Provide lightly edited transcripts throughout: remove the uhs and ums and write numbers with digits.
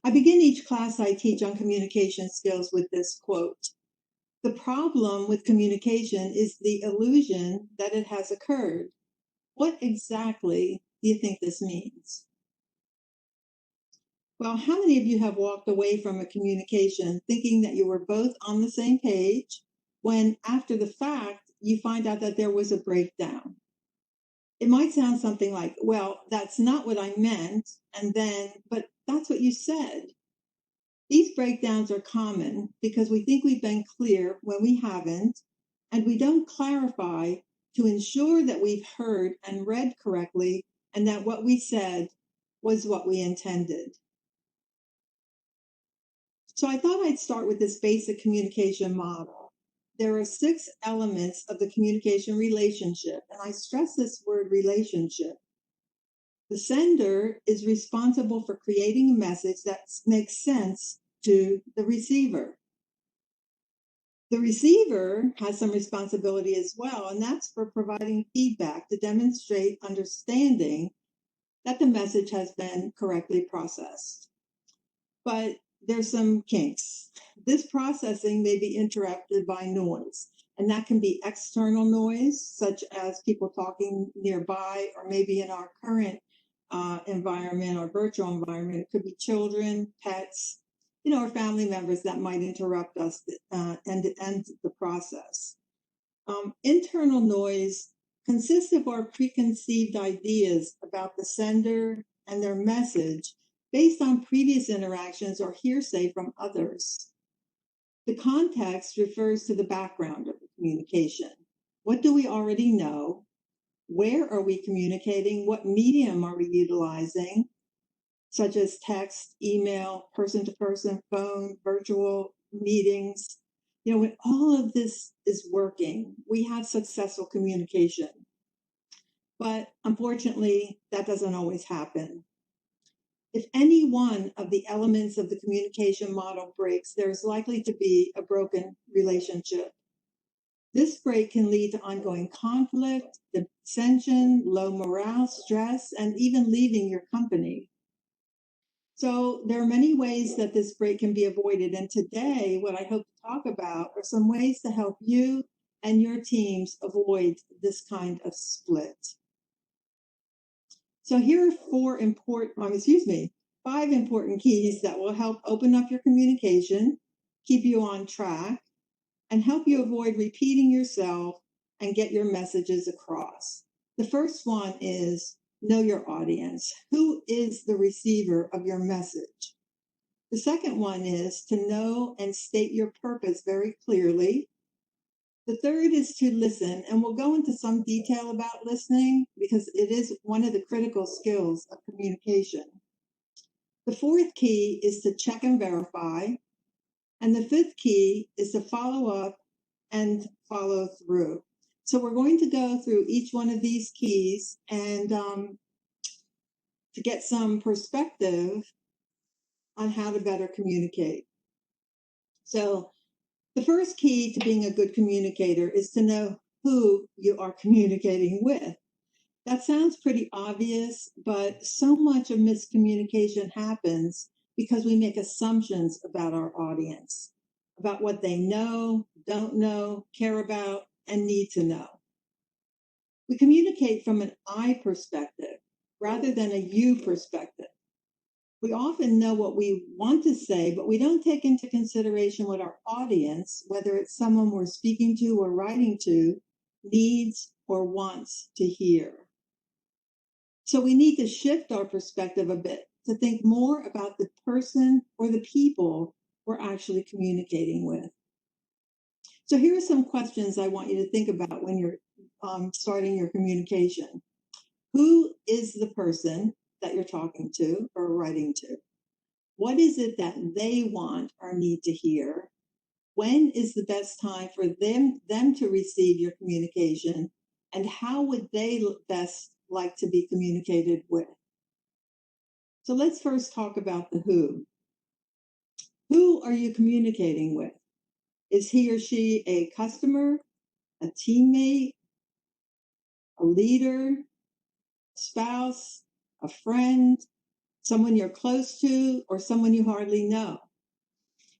I begin each class I teach on communication skills with this quote. The problem with communication is the illusion that it has occurred. What exactly do you think this means? Well, how many of you have walked away from a communication thinking that you were both on the same page when after the fact you find out that there was a breakdown? It might sound something like, well, that's not what I meant, and then, but that's what you said. These breakdowns are common because we think we've been clear when we haven't, and we don't clarify to ensure that we've heard and read correctly and that what we said was what we intended. So I thought I'd start with this basic communication model. There are 6 elements of the communication relationship, and I stress this word relationship. The sender is responsible for creating a message that makes sense to the receiver. The receiver has some responsibility as well, and that's for providing feedback to demonstrate understanding that the message has been correctly processed. But there's some kinks. This processing may be interrupted by noise, and that can be external noise, such as people talking nearby, or maybe in our current environment or virtual environment, it could be children, pets, or family members that might interrupt us and end the process. Internal noise consists of our preconceived ideas about the sender and their message based on previous interactions or hearsay from others. The context refers to the background of the communication. What do we already know? Where are we communicating? What medium are we utilizing, such as text, email, person-to-person, phone, virtual meetings? When all of this is working, we have successful communication. But unfortunately, that doesn't always happen. If any one of the elements of the communication model breaks, there's likely to be a broken relationship. This break can lead to ongoing conflict, dissension, low morale, stress, and even leaving your company. So there are many ways that this break can be avoided. And today, what I hope to talk about are some ways to help you and your teams avoid this kind of split. So here are 5 important keys that will help open up your communication, keep you on track, and help you avoid repeating yourself and get your messages across. The first one is know your audience. Who is the receiver of your message? The second one is to know and state your purpose very clearly. The third is to listen, and we'll go into some detail about listening because it is one of the critical skills of communication. The fourth key is to check and verify. And the fifth key is to follow up and follow through. So we're going to go through each one of these keys and to get some perspective on how to better communicate. So the first key to being a good communicator is to know who you are communicating with. That sounds pretty obvious, but so much of miscommunication happens because we make assumptions about our audience, about what they know, don't know, care about, and need to know. We communicate from an I perspective rather than a you perspective. We often know what we want to say, but we don't take into consideration what our audience, whether it's someone we're speaking to or writing to, needs or wants to hear. So we need to shift our perspective a bit to think more about the person or the people we're actually communicating with. So here are some questions I want you to think about when you're starting your communication. Who is the person that you're talking to or writing to? What is it that they want or need to hear? When is the best time for them to receive your communication? And how would they best like to be communicated with? So let's first talk about the who. Who are you communicating with? Is he or she a customer, a teammate, a leader, a spouse, a friend, someone you're close to, or someone you hardly know.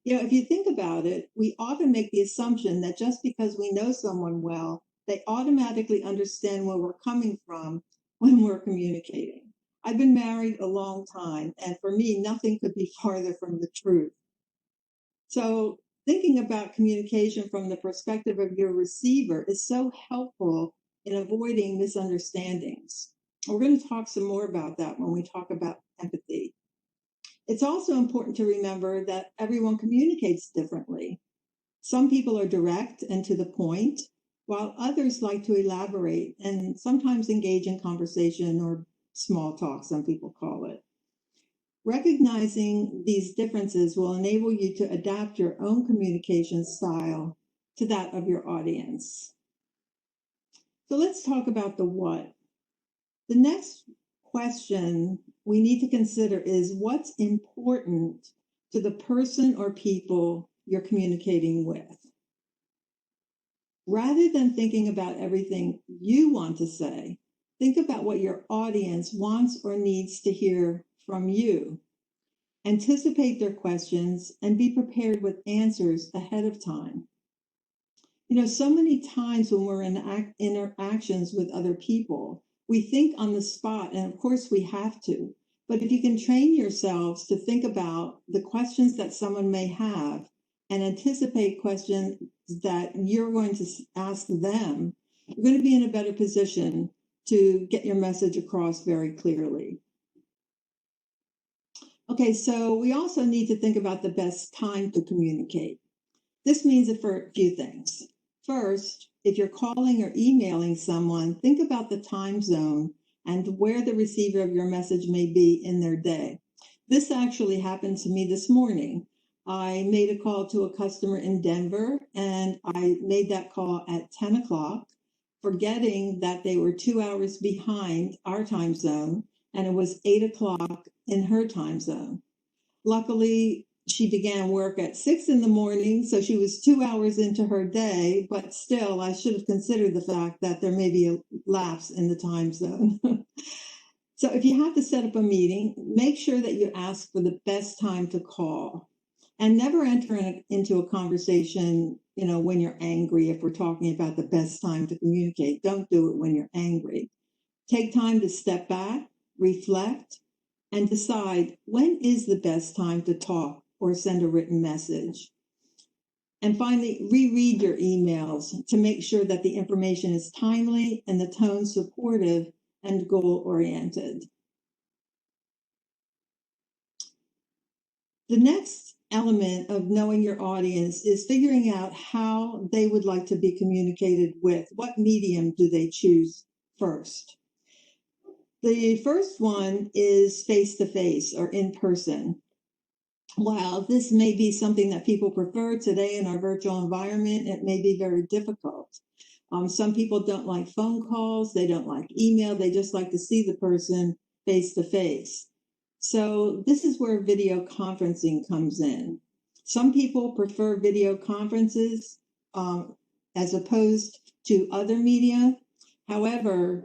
If you think about it, we often make the assumption that just because we know someone well, they automatically understand where we're coming from when we're communicating. I've been married a long time, and for me, nothing could be farther from the truth. So, thinking about communication from the perspective of your receiver is so helpful in avoiding misunderstandings. We're going to talk some more about that when we talk about empathy. It's also important to remember that everyone communicates differently. Some people are direct and to the point, while others like to elaborate and sometimes engage in conversation or small talk, some people call it. Recognizing these differences will enable you to adapt your own communication style to that of your audience. So let's talk about the what. The next question we need to consider is what's important to the person or people you're communicating with. Rather than thinking about everything you want to say, think about what your audience wants or needs to hear from you. Anticipate their questions and be prepared with answers ahead of time. So many times when we're in interactions with other people, we think on the spot, and of course we have to. But if you can train yourselves to think about the questions that someone may have and anticipate questions that you're going to ask them, you're going to be in a better position to get your message across very clearly. Okay, so we also need to think about the best time to communicate. This means a few things. First, if you're calling or emailing someone, think about the time zone and where the receiver of your message may be in their day. This actually happened to me this morning. I made a call to a customer in Denver, and I made that call at 10 o'clock, forgetting that they were 2 hours behind our time zone, and it was 8 o'clock in her time zone. Luckily, she began work at 6 in the morning, so she was 2 hours into her day, but still, I should have considered the fact that there may be a lapse in the time zone. So if you have to set up a meeting, make sure that you ask for the best time to call. And never enter into a conversation, when you're angry. If we're talking about the best time to communicate, don't do it when you're angry. Take time to step back, reflect, and decide when is the best time to talk or send a written message. And finally, reread your emails to make sure that the information is timely and the tone supportive and goal-oriented. The next element of knowing your audience is figuring out how they would like to be communicated with. What medium do they choose first? The first one is face-to-face or in person. While this may be something that people prefer today in our virtual environment, it may be very difficult. Some people don't like phone calls, they don't like email, they just like to see the person face-to-face. So this is where video conferencing comes in. Some people prefer video conferences as opposed to other media. However,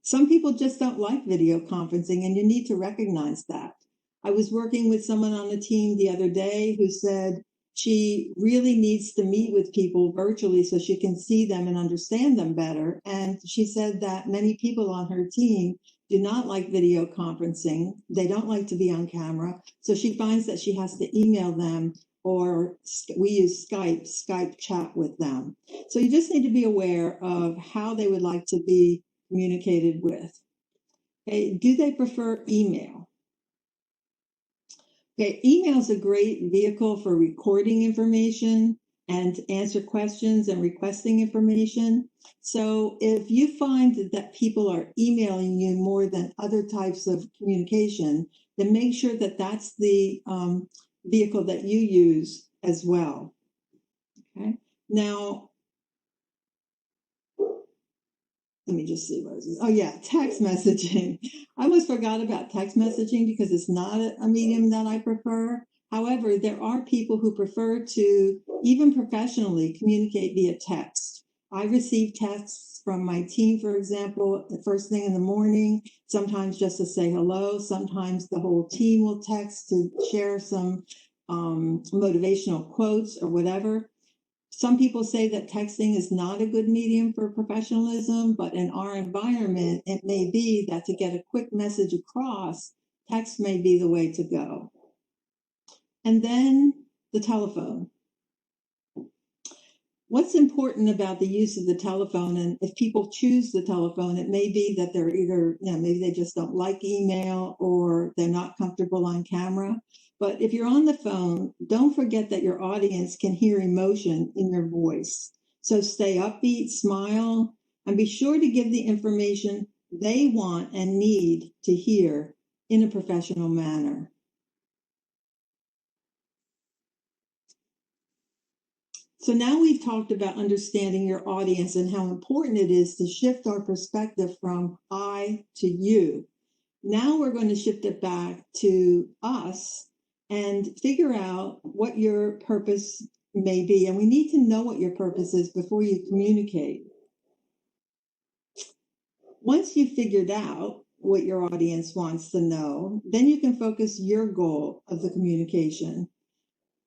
some people just don't like video conferencing, and you need to recognize that. I was working with someone on the team the other day who said she really needs to meet with people virtually so she can see them and understand them better. And she said that many people on her team do not like video conferencing. They don't like to be on camera. So she finds that she has to email them, or we use Skype chat with them. So you just need to be aware of how they would like to be communicated with. Okay, do they prefer email? Okay, email is a great vehicle for recording information and answer questions and requesting information. So if you find that people are emailing you more than other types of communication, then make sure that that's the vehicle that you use as well. Okay, now, let me just see what is it. Oh yeah, text messaging. I almost forgot about text messaging because it's not a medium that I prefer. However, there are people who prefer to, even professionally, communicate via text. I receive texts from my team, for example, the first thing in the morning, sometimes just to say hello. Sometimes the whole team will text to share some motivational quotes or whatever. Some people say that texting is not a good medium for professionalism, but in our environment, it may be that to get a quick message across, text may be the way to go. And then the telephone. What's important about the use of the telephone, and if people choose the telephone, it may be that they're either, maybe they just don't like email or they're not comfortable on camera. But if you're on the phone, don't forget that your audience can hear emotion in your voice. So stay upbeat, smile, and be sure to give the information they want and need to hear in a professional manner. So now we've talked about understanding your audience and how important it is to shift our perspective from I to you. Now we're going to shift it back to us and figure out what your purpose may be. And we need to know what your purpose is before you communicate. Once you've figured out what your audience wants to know, then you can focus your goal of the communication.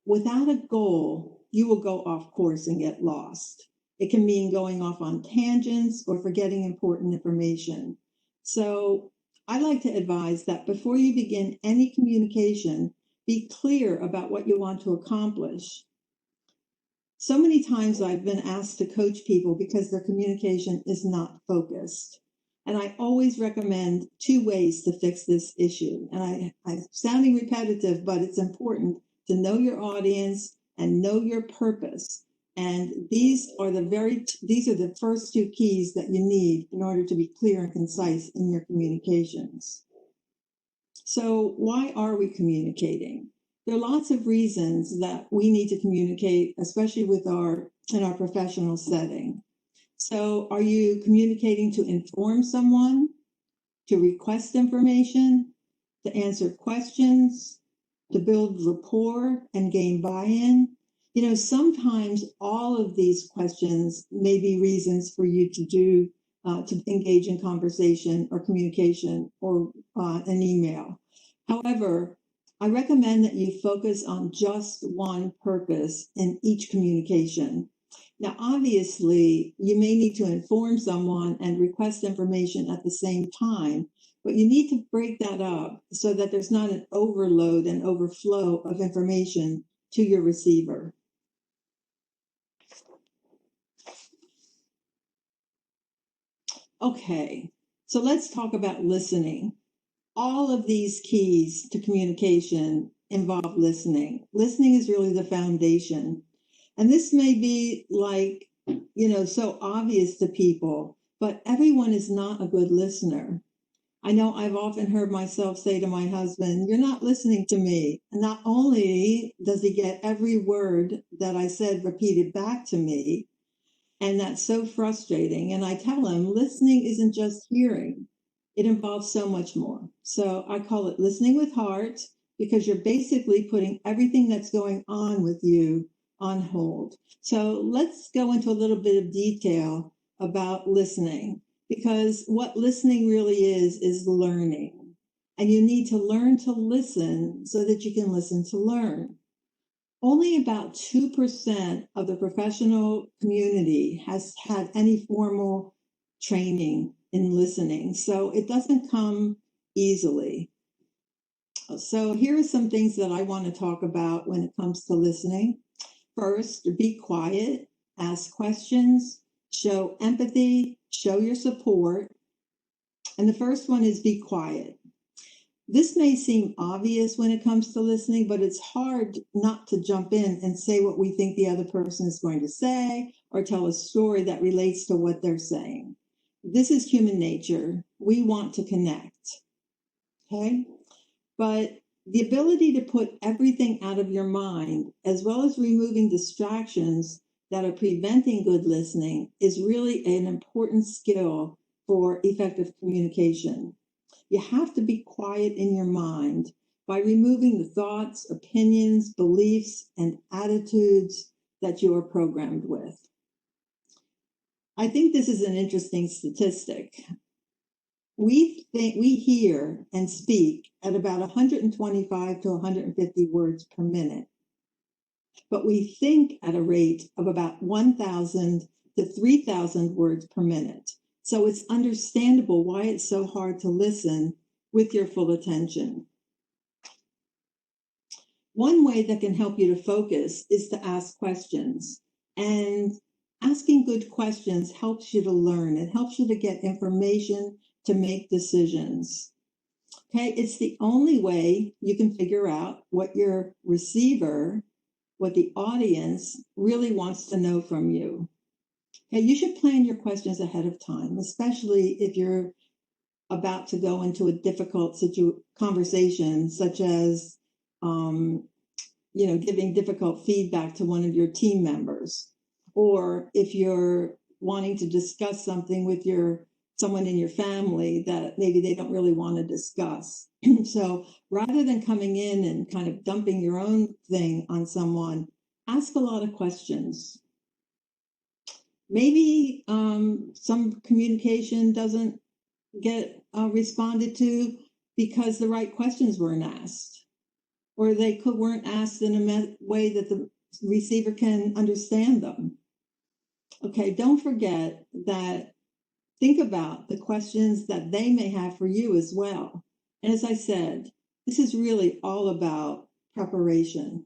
Without a goal, you will go off course and get lost. It can mean going off on tangents or forgetting important information. So I like to advise that before you begin any communication, be clear about what you want to accomplish. So many times I've been asked to coach people because their communication is not focused. And I always recommend 2 ways to fix this issue. And I'm sounding repetitive, but it's important to know your audience and know your purpose. And these are the first 2 keys that you need in order to be clear and concise in your communications. So why are we communicating? There are lots of reasons that we need to communicate, especially in our professional setting. So are you communicating to inform someone, to request information, to answer questions, to build rapport and gain buy-in? Sometimes all of these questions may be reasons for you to engage in conversation or communication or an email. However, I recommend that you focus on just one purpose in each communication. Now, obviously, you may need to inform someone and request information at the same time, but you need to break that up so that there's not an overload and overflow of information to your receiver. Okay, so let's talk about listening. All of these keys to communication involve listening. Listening is really the foundation. And this may be so obvious to people, but everyone is not a good listener. I know I've often heard myself say to my husband, "You're not listening to me." And not only does he get every word that I said repeated back to me, and that's so frustrating. And I tell him, listening isn't just hearing. It involves so much more. So I call it listening with heart, because you're basically putting everything that's going on with you on hold. So let's go into a little bit of detail about listening, because what listening really is learning. And you need to learn to listen so that you can listen to learn. Only about 2% of the professional community has had any formal training in listening, so it doesn't come easily. So here are some things that I want to talk about when it comes to listening. First, be quiet, ask questions, show empathy, show your support. And the first one is be quiet. This may seem obvious when it comes to listening, but it's hard not to jump in and say what we think the other person is going to say or tell a story that relates to what they're saying. This is human nature. We want to connect, okay? But the ability to put everything out of your mind, as well as removing distractions that are preventing good listening, is really an important skill for effective communication. You have to be quiet in your mind by removing the thoughts, opinions, beliefs, and attitudes that you are programmed with. I think this is an interesting statistic. We hear and speak at about 125 to 150 words per minute, but we think at a rate of about 1,000 to 3,000 words per minute. So it's understandable why it's so hard to listen with your full attention. One way that can help you to focus is to ask questions. And asking good questions helps you to learn. It helps you to get information to make decisions. Okay, it's the only way you can figure out what your receiver, what the audience really wants to know from you. Okay, you should plan your questions ahead of time, especially if you're about to go into a difficult conversation, such as giving difficult feedback to one of your team members, or if you're wanting to discuss something with someone in your family that maybe they don't really want to discuss. So rather than coming in and kind of dumping your own thing on someone, ask a lot of questions. Maybe some communication doesn't get responded to because the right questions weren't asked, or they weren't asked in a way that the receiver can understand them. Okay, don't forget that. Think about the questions that they may have for you as well. And as I said, this is really all about preparation.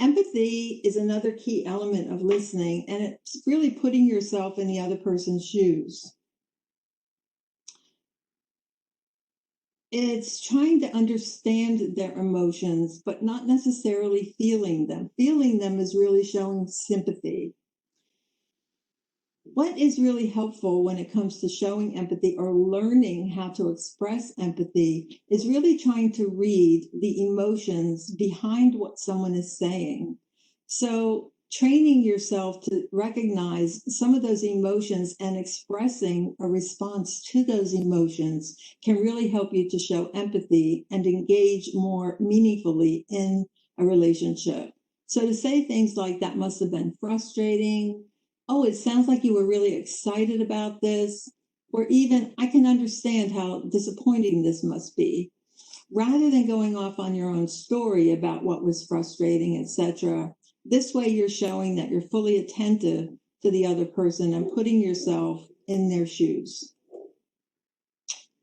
Empathy is another key element of listening, and it's really putting yourself in the other person's shoes. It's trying to understand their emotions, but not necessarily feeling them. Feeling them is really showing sympathy. What is really helpful when it comes to showing empathy or learning how to express empathy is really trying to read the emotions behind what someone is saying. So training yourself to recognize some of those emotions and expressing a response to those emotions can really help you to show empathy and engage more meaningfully in a relationship. So to say things like, that must have been frustrating, oh, it sounds like you were really excited about this, or even, I can understand how disappointing this must be, rather than going off on your own story about what was frustrating, etc. This way you're showing that you're fully attentive to the other person and putting yourself in their shoes.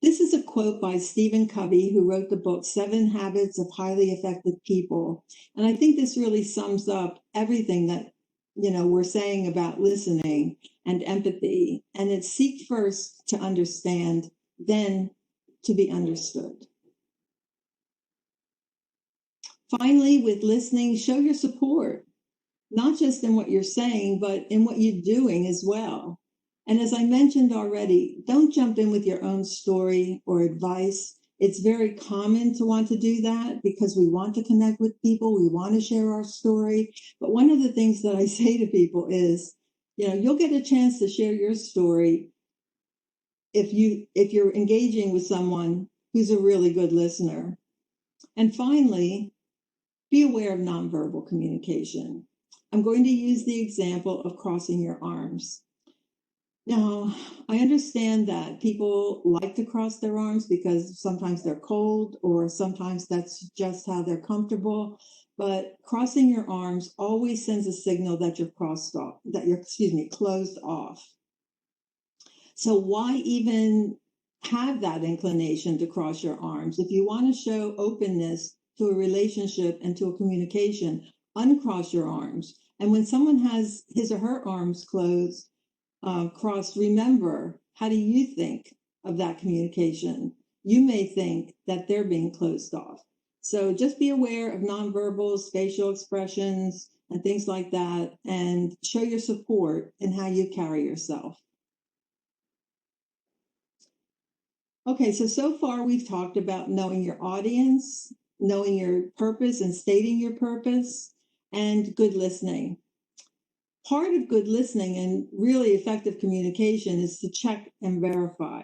This is a quote by Stephen Covey, who wrote the book 7 Habits of Highly Effective People. And I think this really sums up everything that we're saying about listening and empathy. And it's seek first to understand, then to be understood. Finally, with listening, show your support, not just in what you're saying, but in what you're doing as well. And as I mentioned already, don't jump in with your own story or advice. It's very common to want to do that because we want to connect with people. We want to share our story. But one of the things that I say to people is, you'll get a chance to share your story if you're engaging with someone who's a really good listener. And finally, be aware of nonverbal communication. I'm going to use the example of crossing your arms. Now, I understand that people like to cross their arms because sometimes they're cold or sometimes that's just how they're comfortable. But crossing your arms always sends a signal that you're closed off. So why even have that inclination to cross your arms? If you want to show openness to a relationship and to a communication, uncross your arms. And when someone has his or her arms crossed, remember, how do you think of that communication? You may think that they're being closed off. So just be aware of nonverbals, facial expressions, and things like that, and show your support in how you carry yourself. Okay, so far we've talked about knowing your audience, knowing your purpose and stating your purpose, and good listening. Part of good listening and really effective communication is to check and verify.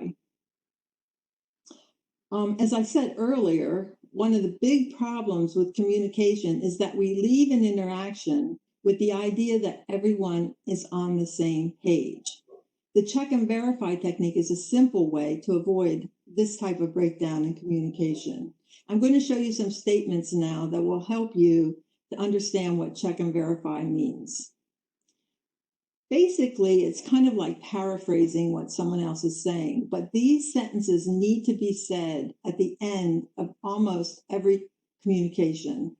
As I said earlier, one of the big problems with communication is that we leave an interaction with the idea that everyone is on the same page. The check and verify technique is a simple way to avoid this type of breakdown in communication. I'm going to show you some statements now that will help you to understand what check and verify means. Basically, it's kind of like paraphrasing what someone else is saying, but these sentences need to be said at the end of almost every communication,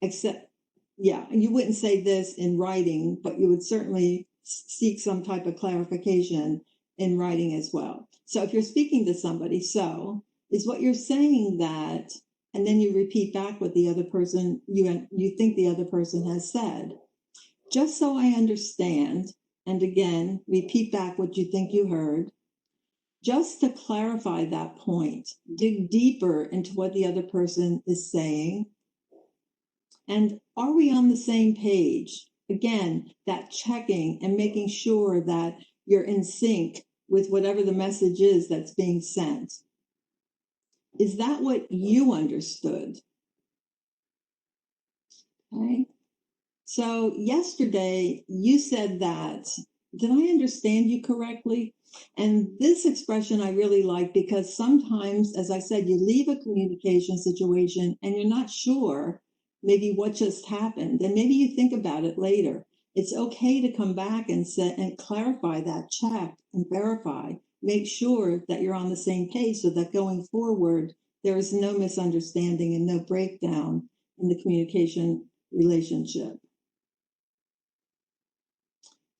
except, and you wouldn't say this in writing, but you would certainly seek some type of clarification in writing as well. So if you're speaking to somebody, so is what you're saying that, and then you repeat back what the other person, you think the other person has said. Just so I understand, and again, repeat back what you think you heard, just to clarify that point, dig deeper into what the other person is saying. And are we on the same page? Again, that checking and making sure that you're in sync with whatever the message is that's being sent. Is that what you understood? Okay. So yesterday you said that, did I understand you correctly? And this expression I really like because sometimes, as I said, you leave a communication situation and you're not sure maybe what just happened. And maybe you think about it later. It's okay to come back and clarify that, check and verify, make sure that you're on the same page so that going forward, there is no misunderstanding and no breakdown in the communication relationship.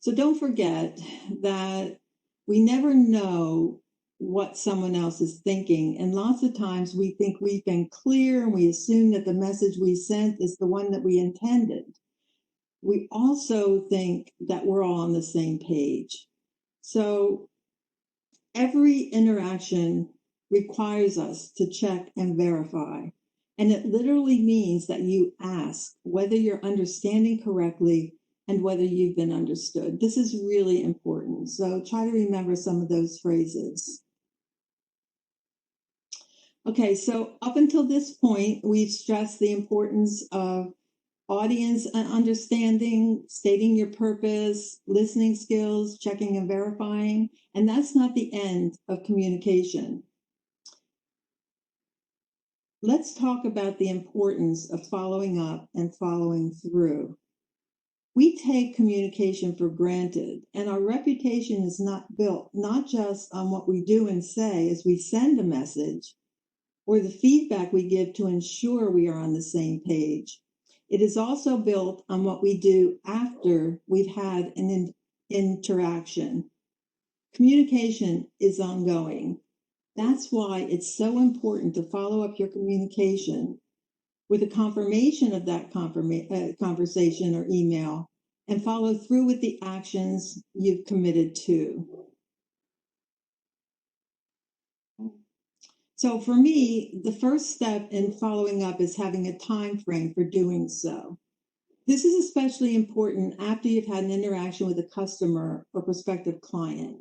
So don't forget that we never know what someone else is thinking. And lots of times we think we've been clear and we assume that the message we sent is the one that we intended. We also think that we're all on the same page. So every interaction requires us to check and verify. And it literally means that you ask whether you're understanding correctly and whether you've been understood. This is really important. So try to remember some of those phrases. Okay, so up until this point, we've stressed the importance of audience understanding, stating your purpose, listening skills, checking and verifying, and that's not the end of communication. Let's talk about the importance of following up and following through. We take communication for granted, and our reputation is not built not just on what we do and say as we send a message or the feedback we give to ensure we are on the same page. It is also built on what we do after we've had an interaction. Communication is ongoing. That's why it's so important to follow up your communication with a confirmation of that conversation or email and follow through with the actions you've committed to. So for me, the first step in following up is having a time frame for doing so. This is especially important after you've had an interaction with a customer or prospective client.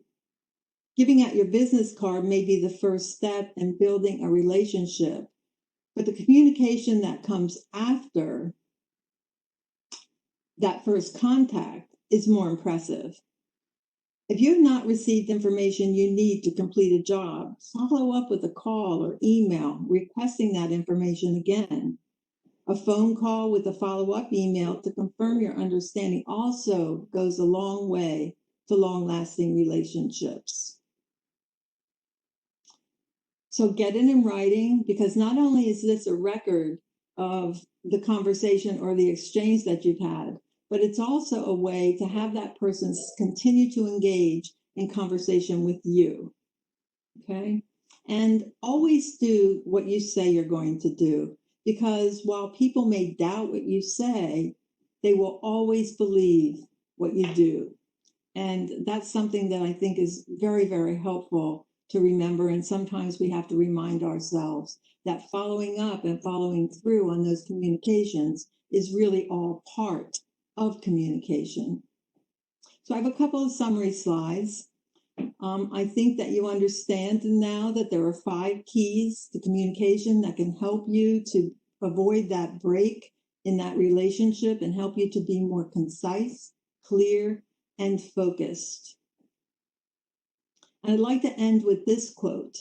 Giving out your business card may be the first step in building a relationship, but the communication that comes after that first contact is more impressive. If you have not received information you need to complete a job, follow up with a call or email requesting that information again. A phone call with a follow-up email to confirm your understanding also goes a long way to long-lasting relationships. So get it in writing, because not only is this a record of the conversation or the exchange that you've had, but it's also a way to have that person continue to engage in conversation with you, okay? And always do what you say you're going to do, because while people may doubt what you say, they will always believe what you do. And that's something that I think is very, very helpful to remember. And sometimes we have to remind ourselves that following up and following through on those communications is really all part of communication. So I have a couple of summary slides. I think that you understand now that there are 5 keys to communication that can help you to avoid that break in that relationship and help you to be more concise, clear, and focused. And I'd like to end with this quote: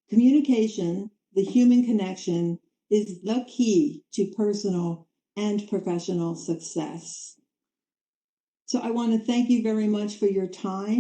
communication, the human connection, is the key to personal and professional success. So I want to thank you very much for your time.